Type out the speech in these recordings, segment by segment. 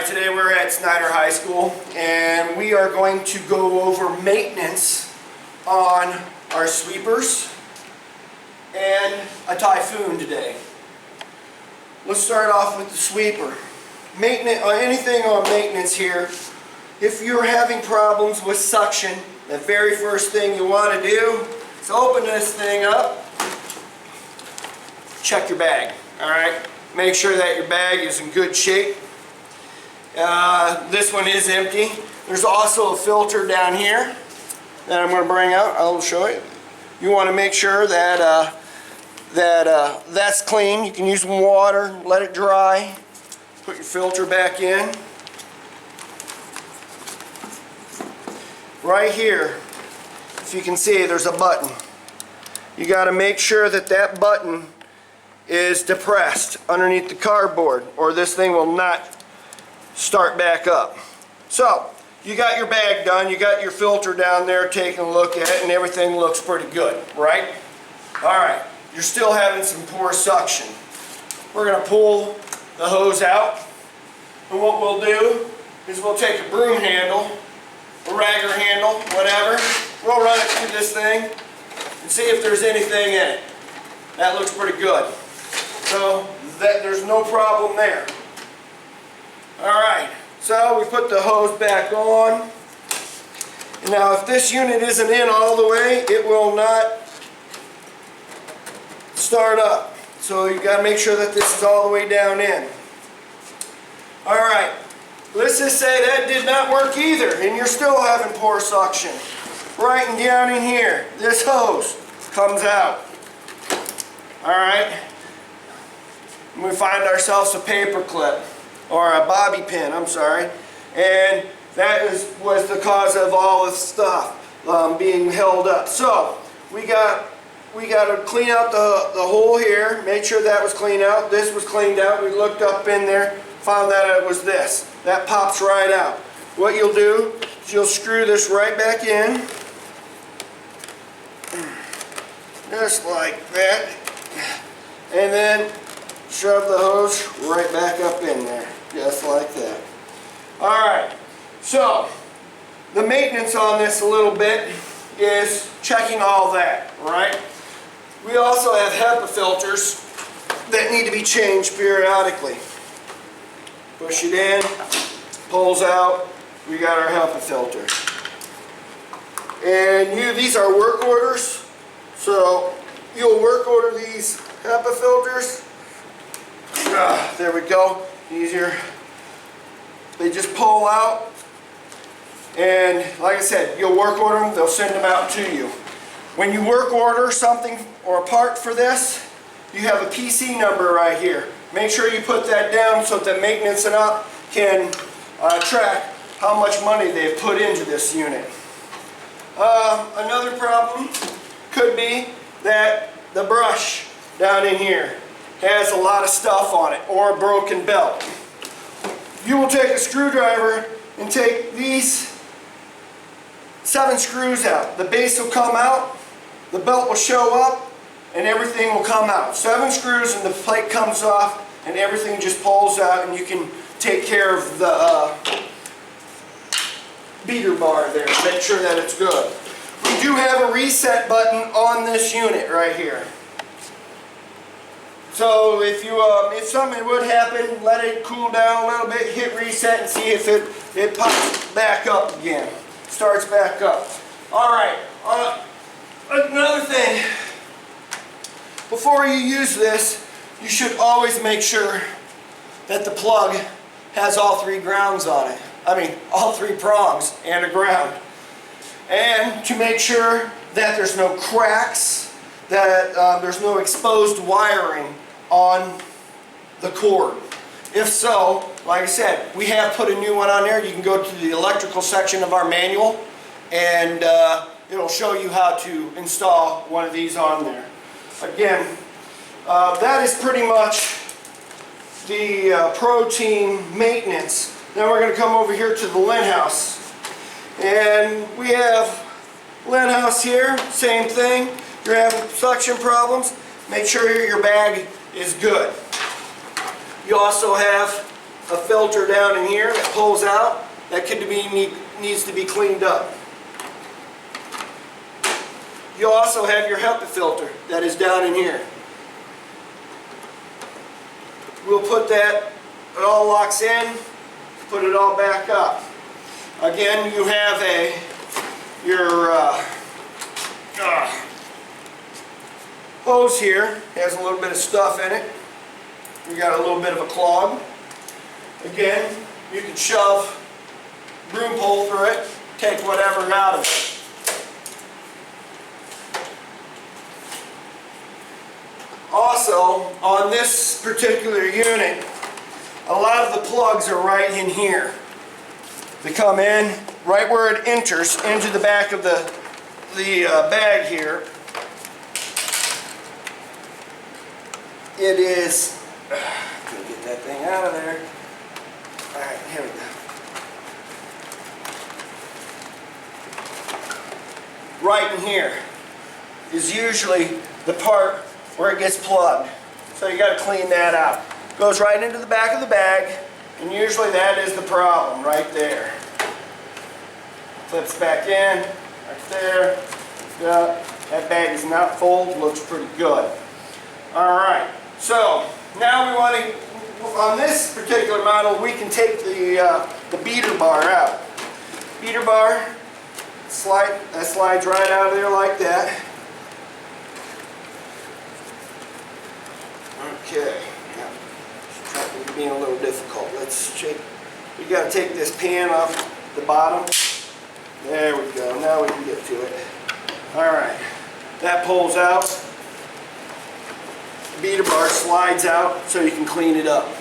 Alright, today we're at Snyder High School and we are going to go over maintenance on our sweepers and a Typhoon today. Let's start off with the sweeper. Maintenance, anything on maintenance here, if you're having problems with suction, the very first thing you want to do is open this thing up, check your bag. Alright, make sure that your bag is in good shape. This one is empty. There's also a filter down here that I'm going to bring out. I'll show you. You want to make sure that that's clean. You can use some water, let it dry, put your filter back in. Right here, if you can see, there's a button. You got to make sure that that button is depressed underneath the cardboard, or this thing will not start back up. So you got your bag done, you got your filter down there, taking a look at it, and everything looks pretty good, right? Alright, you're still having some poor suction. We're going to pull the hose out, and what we'll do is we'll take a broom handle, a ragger handle, whatever, we'll run it through this thing and see if there's anything in it. That looks pretty good. So there's no problem there. Alright, so we put the hose back on. Now if this unit isn't in all the way, it will not start up. So you got to make sure that this is all the way down in. Alright, let's just say that did not work either and you're still having poor suction. Right and down in here, this hose comes out. Alright, we find ourselves a paper clip. Or a bobby pin, I'm sorry, and that was the cause of all this stuff being held up. So we got to clean out the hole here, make sure that was cleaned out. This was cleaned out. We looked up in there, found that it was this. That pops right out. What you'll do is you'll screw this right back in, just like that, and then shove the hose right back up in there, just like that. Alright, so the maintenance on this a little bit is checking all that, right? We also have HEPA filters that need to be changed periodically. Push it in, pulls out, we got our HEPA filter. And these are work orders, so you'll work order these HEPA filters. There we go, easier. They just pull out, and like I said, you'll work order them, they'll send them out to you. When you work order something or a part for this, you have a PC number right here. Make sure you put that down so that maintenance and up can track how much money they've put into this unit. Another problem could be that the brush down in here has a lot of stuff on it, or a broken belt. You will take a screwdriver and take these 7 screws out. The base will come out, the belt will show up, and everything will come out. 7 screws and the plate comes off and everything just pulls out, and you can take care of the beater bar there. Make sure that it's good. We do have a reset button on this unit right here. So if something would happen, let it cool down a little bit, hit reset and see if it pops back up again. Starts back up. Alright, another thing, before you use this, you should always make sure that the plug has all 3 grounds on it. I mean, all 3 prongs and a ground. And to make sure that there's no cracks, that there's no exposed wiring on the cord. If so, like I said, we have put a new one on there. You can go to the electrical section of our manual and it'll show you how to install one of these on there. Again, that is pretty much the Pro Team maintenance. Now we're going to come over here to the lint house. And we have lint house here, same thing. You're having suction problems, make sure your bag is good. You also have a filter down in here that pulls out that needs to be cleaned up. You also have your HEPA filter that is down in here. We'll put that, it all locks in, put it all back up. Again, you have your hose here, has a little bit of stuff in it. You got a little bit of a clog. Again, you can shove broom pole through it, take whatever out of it. Also, on this particular unit, a lot of the plugs are right in here. They come in right where it enters into the back of the bag here. It is, gonna get that thing out of there. All right, here we go. Right in here is usually the part where it gets plugged. So you got to clean that out. Goes right into the back of the bag, and usually that is the problem right there. Flips back in, right there. Yeah, that bag is not full, looks pretty good. All right, so now we want to, on this particular model, we can take the beater bar out. Beater bar, that slides right out of there like that. Okay, now, it's being a little difficult. Let's check. We got to take this pan off the bottom. There we go. Now we can get to it. All right, that pulls out. The beater bar slides out so you can clean it up.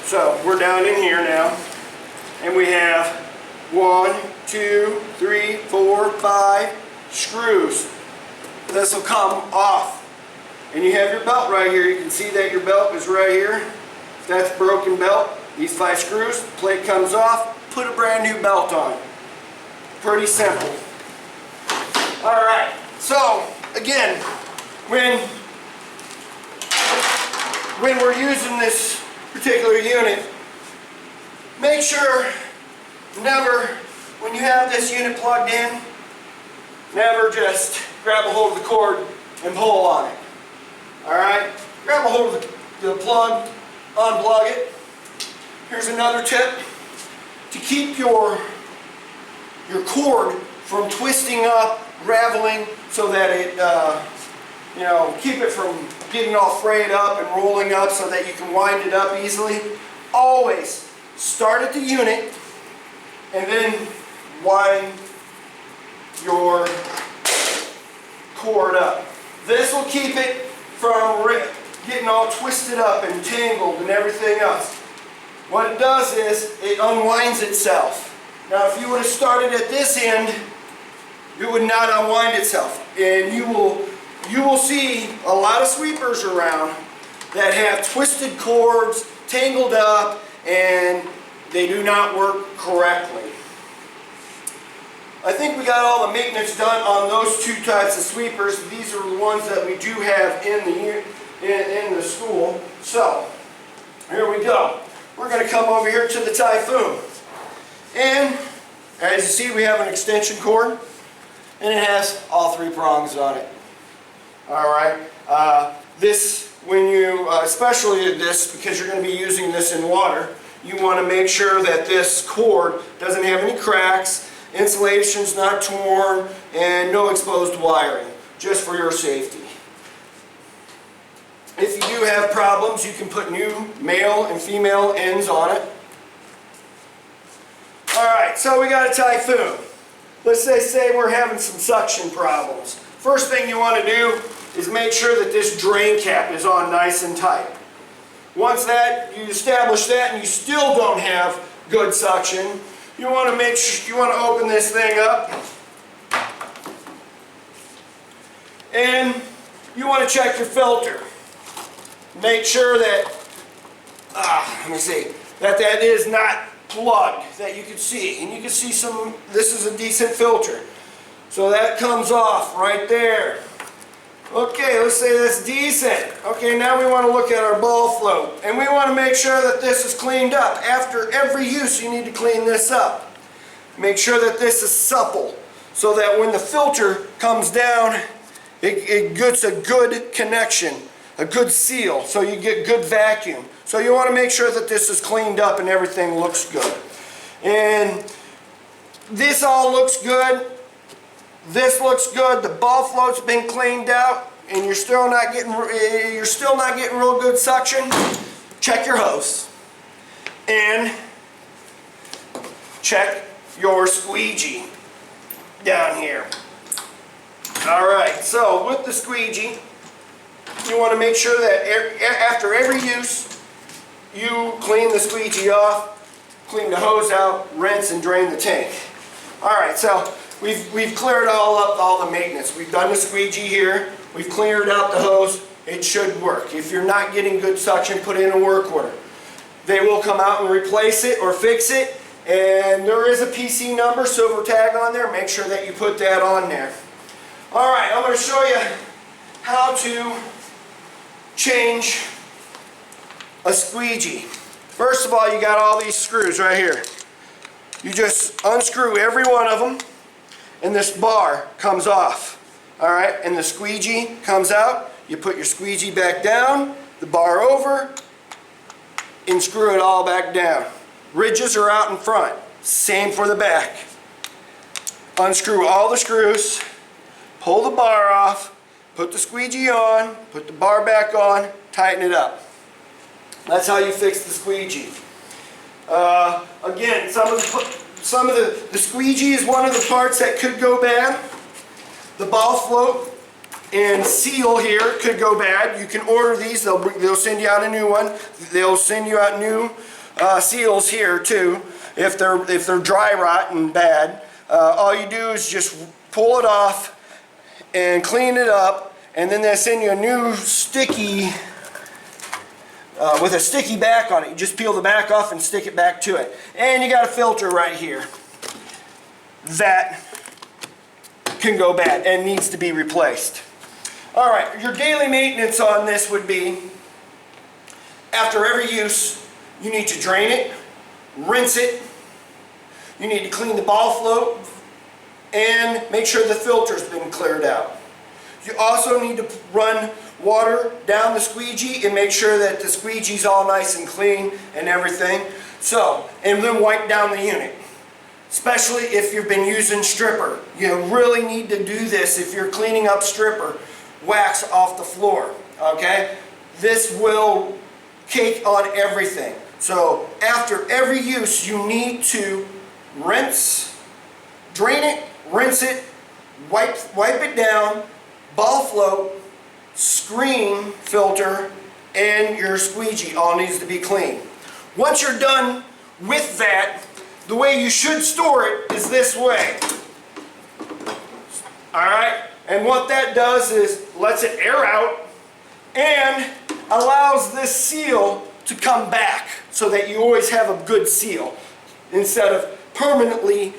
So we're down in here now, and we have 1, 2, 3, 4, 5 screws. This will come off. And you have your belt right here. You can see that your belt is right here. If that's broken belt, these 5 screws, plate comes off, put a brand new belt on. Pretty simple. All right, so again, when we're using this particular unit, make sure never, when you have this unit plugged in, never just grab a hold of the cord and pull on it. Alright, grab a hold of the plug, unplug it. Here's another tip. To keep your cord from twisting up, raveling, so that it, keep it from getting all frayed up and rolling up so that you can wind it up easily, always start at the unit and then wind your cord up. This will keep it from getting all twisted up and tangled and everything else. What it does is it unwinds itself. Now if you would have started at this end, it would not unwind itself. And you will see a lot of sweepers around that have twisted cords, tangled up, and they do not work correctly. I think we got all the maintenance done on those 2 types of sweepers. These are the ones that we do have in the school. So, here we go. We're going to come over here to the Typhoon. And, as you see, we have an extension cord. And it has all 3 prongs on it. Alright. Especially this, because you're going to be using this in water, you want to make sure that this cord doesn't have any cracks, insulation's not torn, and no exposed wiring, just for your safety. If you do have problems, you can put new male and female ends on it. Alright, so we got a Typhoon. Let's say we're having some suction problems. First thing you want to do is make sure that this drain cap is on nice and tight. Once you establish that and you still don't have good suction, you want to open this thing up, and you want to check your filter. Make sure that that is not plugged, that you can see, and you can see this is a decent filter. So that comes off right there. Okay, let's say that's decent. Okay, now we want to look at our ball float. And we want to make sure that this is cleaned up. After every use, you need to clean this up. Make sure that this is supple, so that when the filter comes down, it gets a good connection, a good seal, so you get good vacuum. So you want to make sure that this is cleaned up and everything looks good. And this all looks good. This looks good. The ball float's been cleaned out, and you're still not getting real good suction. Check your hose and check your squeegee down here. All right. So with the squeegee, you want to make sure that after every use, you clean the squeegee off, clean the hose out, rinse and drain the tank. All right. So we've cleared all the maintenance. We've done the squeegee here. We've cleared out the hose. It should work. If you're not getting good suction, put in a work order. They will come out and replace it or fix it. And there is a PC number, silver tag on there. Make sure that you put that on there. All right, I'm going to show you how to change a squeegee. First of all, you got all these screws right here. You just unscrew every one of them, and this bar comes off. All right, and the squeegee comes out. You put your squeegee back down, the bar over, and screw it all back down. Ridges are out in front. Same for the back. Unscrew all the screws, pull the bar off, put the squeegee on, put the bar back on, tighten it up. That's how you fix the squeegee. Again, some of the squeegee is one of the parts that could go bad. The ball float and seal here could go bad. You can order these. They'll send you out a new one. They'll send you out new seals here too. If they're dry rot and bad, all you do is just pull it off and clean it up, and then they send you a new sticky with a sticky back on it. You just peel the back off and stick it back to it. And you got a filter right here that can go bad and needs to be replaced. All right, your daily maintenance on this would be, after every use, you need to drain it, rinse it, you need to clean the ball float, and make sure the filter's been cleared out. You also need to run water down the squeegee and make sure that the squeegee's all nice and clean and everything. So, and then wipe down the unit. Especially if you've been using stripper. You really need to do this if you're cleaning up stripper wax off the floor. Okay? This will cake on everything. So after every use, you need to rinse, drain it, rinse it, wipe it down, ball float, screen filter, and your squeegee all needs to be clean. Once you're done with that, the way you should store it is this way. Alright? And what that does is lets it air out and allows this seal to come back so that you always have a good seal instead of permanently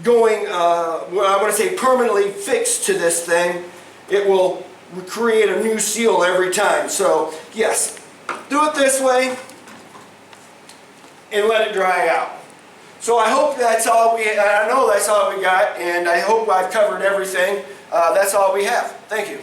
going, well, I want to say permanently fixed to this thing. It will create a new seal every time. So yes, do it this way and let it dry out. So I hope that's all I know that's all we got, and I hope I've covered everything. That's all we have. Thank you.